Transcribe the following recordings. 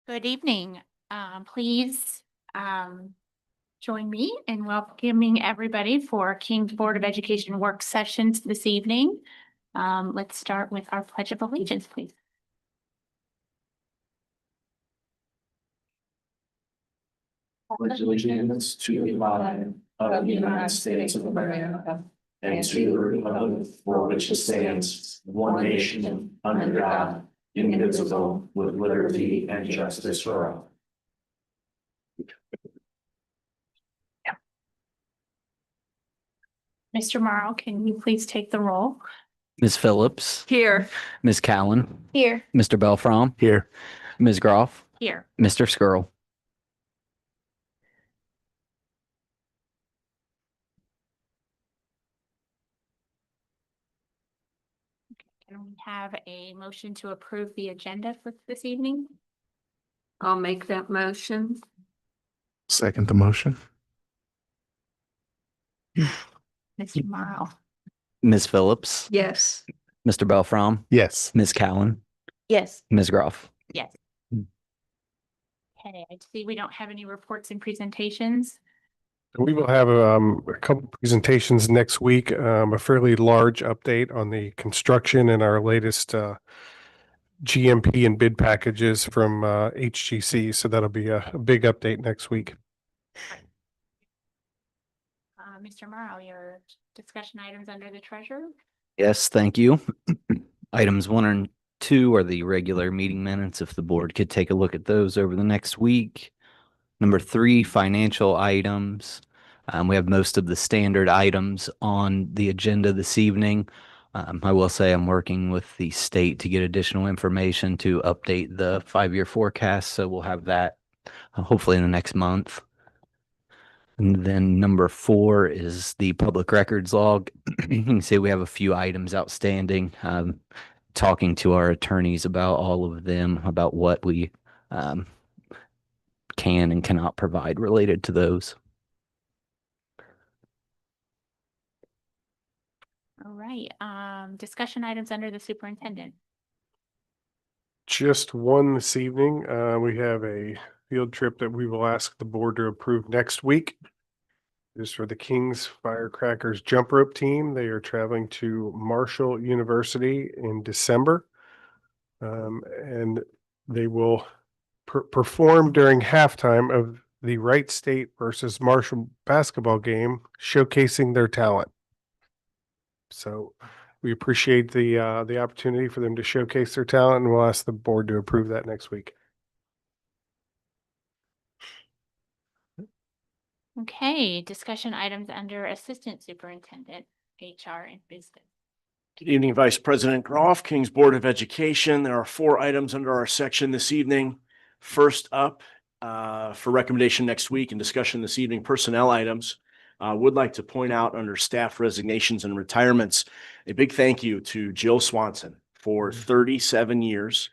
Good evening. Please join me in welcoming everybody for King's Board of Education work sessions this evening. Let's start with our Pledge of Allegiance, please. Pledge allegiance to the flag of the United States of America and to the republic for which it stands, one nation, under God, indivisible, with liberty and justice for all. Mr. Morrow, can you please take the roll? Ms. Phillips. Here. Ms. Cowan. Here. Mr. Belfrom. Here. Ms. Groff. Here. Mr. Skrull. Can we have a motion to approve the agenda for this evening? I'll make that motion. Second the motion. Mr. Morrow. Ms. Phillips. Yes. Mr. Belfrom. Yes. Ms. Cowan. Yes. Ms. Groff. Yes. Okay, I see we don't have any reports and presentations. We will have a couple presentations next week, a fairly large update on the construction and our latest GMP and bid packages from HGC. So that'll be a big update next week. Mr. Morrow, your discussion items under the treasurer? Yes, thank you. Items 1 and 2 are the regular meeting minutes. If the board could take a look at those over the next week. Number 3, financial items. We have most of the standard items on the agenda this evening. I will say I'm working with the state to get additional information to update the 5-year forecast. So we'll have that hopefully in the next month. And then number 4 is the public records log. You can see we have a few items outstanding. Talking to our attorneys about all of them, about what we can and cannot provide related to those. All right, discussion items under the superintendent. Just one this evening. We have a field trip that we will ask the board to approve next week. This is for the King's Firecrackers jump rope team. They are traveling to Marshall University in December. And they will perform during halftime of the Wright State versus Marshall basketball game, showcasing their talent. So we appreciate the opportunity for them to showcase their talent, and we'll ask the board to approve that next week. Okay, discussion items under assistant superintendent, HR and business. Good evening, Vice President Groff, King's Board of Education. There are 4 items under our section this evening. First up, for recommendation next week and discussion this evening, personnel items. Would like to point out under staff resignations and retirements, a big thank you to Jill Swanson for 37 years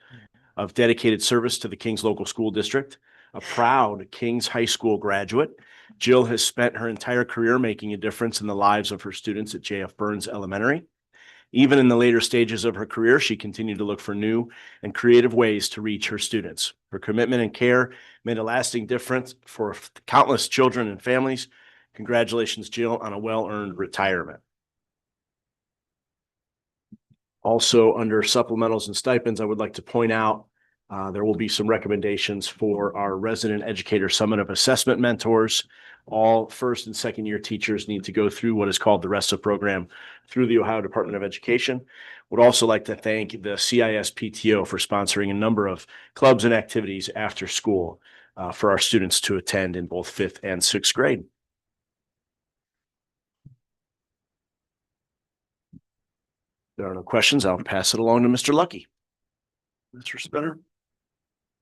of dedicated service to the King's local school district, a proud King's High School graduate. Jill has spent her entire career making a difference in the lives of her students at J.F. Burns Elementary. Even in the later stages of her career, she continued to look for new and creative ways to reach her students. Her commitment and care made a lasting difference for countless children and families. Congratulations, Jill, on a well-earned retirement. Also, under supplementals and stipends, I would like to point out there will be some recommendations for our Resident Educator Summit of Assessment Mentors. All 1st and 2nd year teachers need to go through what is called the RESA program through the Ohio Department of Education. Would also like to thank the CIS PTO for sponsoring a number of clubs and activities after school for our students to attend in both 5th and 6th grade. There are no questions. I'll pass it along to Mr. Lucky. Mr. Spinner.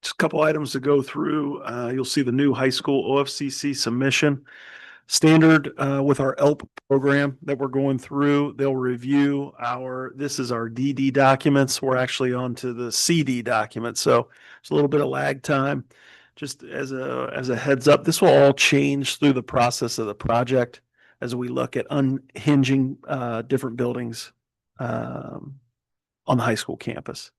Just a couple items to go through. You'll see the new high school OFCC submission. Standard with our ELP program that we're going through. They'll review this is our DD documents. We're actually on to the CD document. So it's a little bit of lag time. Just as a heads up, this will all change through the process of the project as we look at unhinging different buildings on the high school campus.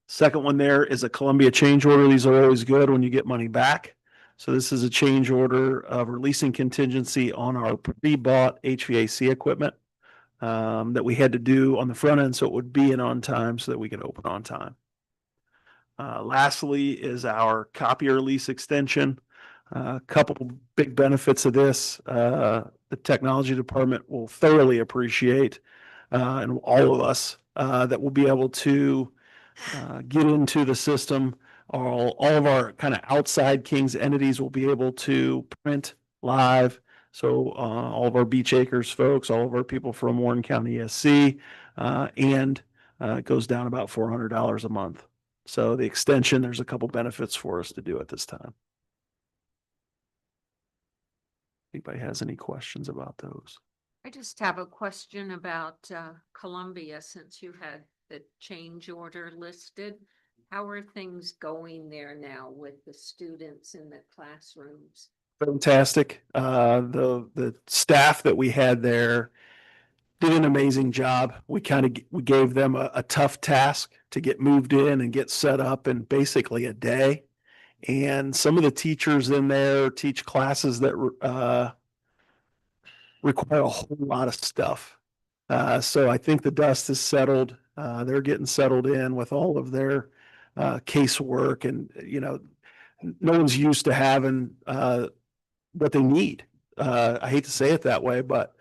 Second one there is a Columbia change order. These are always good when you get money back. So this is a change order of releasing contingency on our pre-bought HVAC equipment that we had to do on the front end so it would be in on time so that we could open on time. Lastly is our copier lease extension. A couple big benefits of this. The technology department will thoroughly appreciate, and all of us, that will be able to get into the system. All of our kind of outside Kings entities will be able to print live. So all of our Beach Acres folks, all of our people from Warren County ESC, and it goes down about $400 a month. So the extension, there's a couple benefits for us to do at this time. Anybody has any questions about those? I just have a question about Columbia, since you had the change order listed. How are things going there now with the students in the classrooms? Fantastic. The staff that we had there did an amazing job. We gave them a tough task to get moved in and get set up in basically a day. And some of the teachers in there teach classes that require a whole lot of stuff. So I think the dust is settled. They're getting settled in with all of their casework, and no one's used to having what they need. I hate to say it that way, but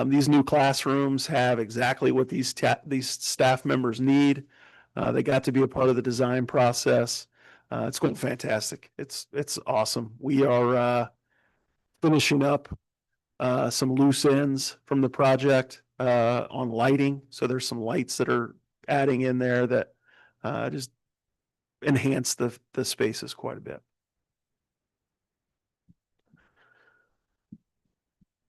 these new classrooms have exactly what these staff members need. They got to be a part of the design process. It's going fantastic. It's awesome. We are finishing up some loose ends from the project on lighting. So there's some lights that are adding in there that just enhance the spaces quite a bit.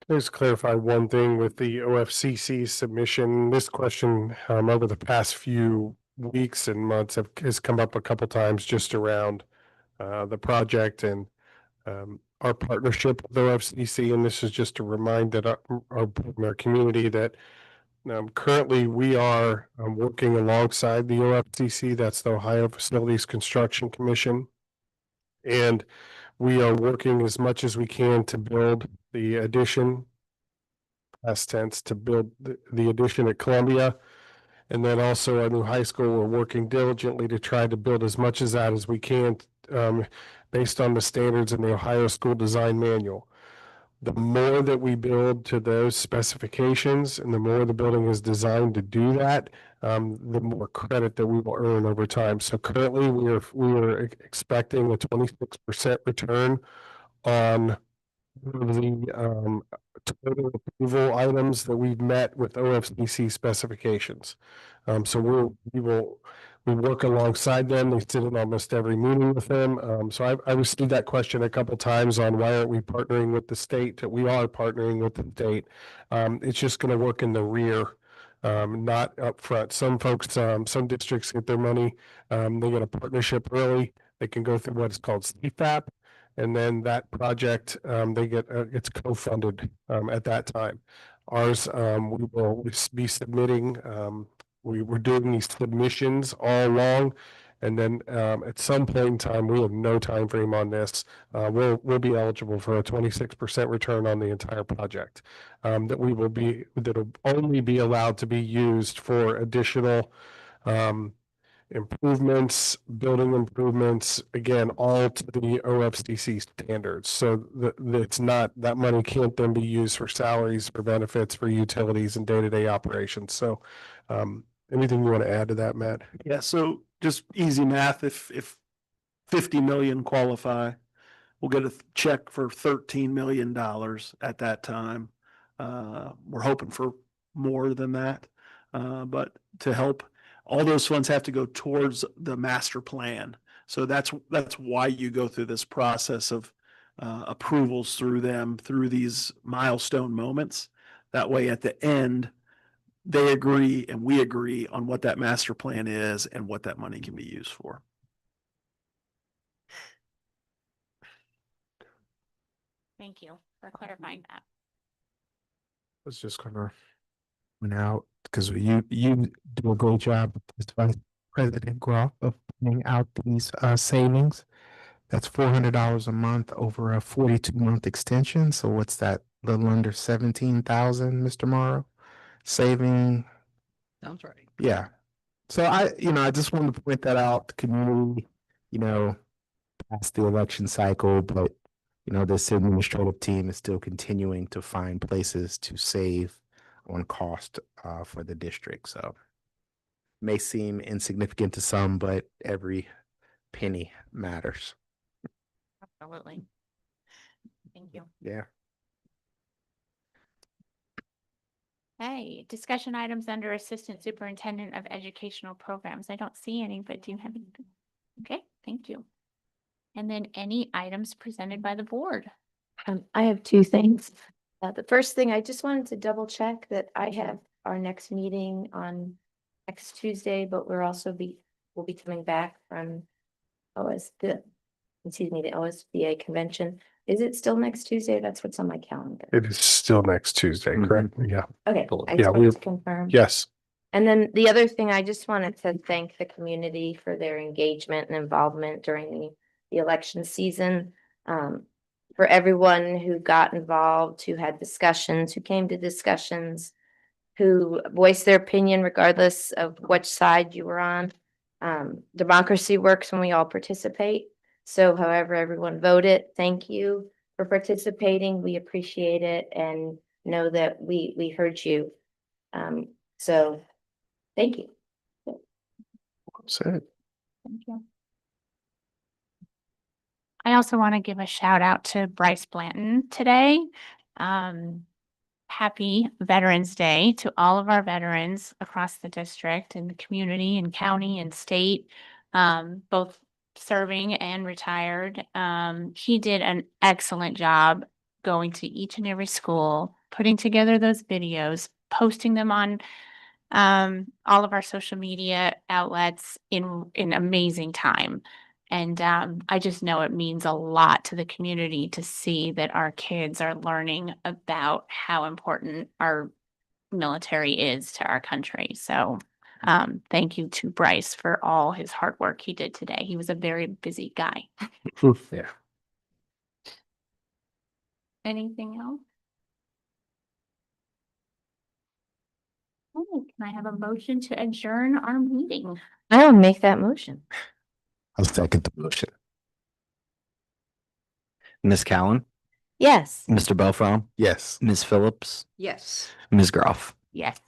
Just clarify one thing with the OFCC submission. This question over the past few weeks and months has come up a couple times just around the project and our partnership with OFCC. And this is just to remind that our community that currently we are working alongside the OFCC. That's the Ohio Facilities Construction Commission. And we are working as much as we can to build the addition, past tense, to build the addition at Columbia. And then also our new high school, we're working diligently to try to build as much of that as we can based on the standards in the Ohio School Design Manual. The more that we build to those specifications and the more the building is designed to do that, the more credit that we will earn over time. So currently we are expecting a 26% return on the total approval items that we've met with OFCC specifications. So we work alongside them. They sit in almost every meeting with them. So I received that question a couple times on why aren't we partnering with the state? That we are partnering with the state. It's just going to work in the rear, not up front. Some folks, some districts get their money. They get a partnership early. They can go through what's called CFAP. And then that project, they get it's co-funded at that time. Ours, we will be submitting. We're doing these submissions all along, and then at some point in time, we have no time frame on this. We'll be eligible for a 26% return on the entire project. That'll only be allowed to be used for additional improvements, building improvements, again, all to the OFCC standards. So it's not, that money can't then be used for salaries, for benefits, for utilities and day-to-day operations. So anything you want to add to that, Matt? Yeah, so just easy math. If 50 million qualify, we'll get a check for $13 million at that time. We're hoping for more than that, but to help, all those funds have to go towards the master plan. So that's why you go through this process of approvals through them, through these milestone moments. That way at the end, they agree and we agree on what that master plan is and what that money can be used for. Thank you for clarifying that. I was just gonna point out, because you do a great job as vice President Groff of putting out these savings. That's $400 a month over a 42-month extension. So what's that? A little under 17,000, Mr. Morrow? Saving, Sounds right. yeah. So I just wanted to point that out, the community, past the election cycle, but this administrative team is still continuing to find places to save on cost for the district. So may seem insignificant to some, but every penny matters. Absolutely. Thank you. Yeah. Hey, discussion items under Assistant Superintendent of Educational Programs. I don't see any, but do you have any? Okay, thank you. And then any items presented by the board? I have two things. The first thing, I just wanted to double check that I have our next meeting on next Tuesday, but we'll be coming back from the OSBA convention. Is it still next Tuesday? That's what's on my calendar. It is still next Tuesday, correct? Yeah. Okay, Pull it. I Yeah, just wanted we- to confirm. Yes. And then the other thing, I just wanted to thank the community for their engagement and involvement during the election season. For everyone who got involved, who had discussions, who came to discussions, who voiced their opinion regardless of which side you were on. Democracy works when we all participate. So however everyone voted, thank you for participating. We appreciate it and know that we heard you. So thank you. That's it. Thank you. I also want to give a shout out to Bryce Blanton today. Happy Veterans Day to all of our veterans across the district and the community and county and state, both serving and retired. He did an excellent job going to each and every school, putting together those videos, posting them on all of our social media outlets in amazing time. And I just know it means a lot to the community to see that our kids are learning about how important our military is to our country. So thank you to Bryce for all his hard work he did today. He was a very busy guy. Yeah. Anything else? Okay, can I have a motion to adjourn our meeting? I will make that motion. I'll second the motion. Ms. Cowan, Yes. Mr. Belfrom, Yes. Ms. Phillips, Yes. Ms. Groff. Yes.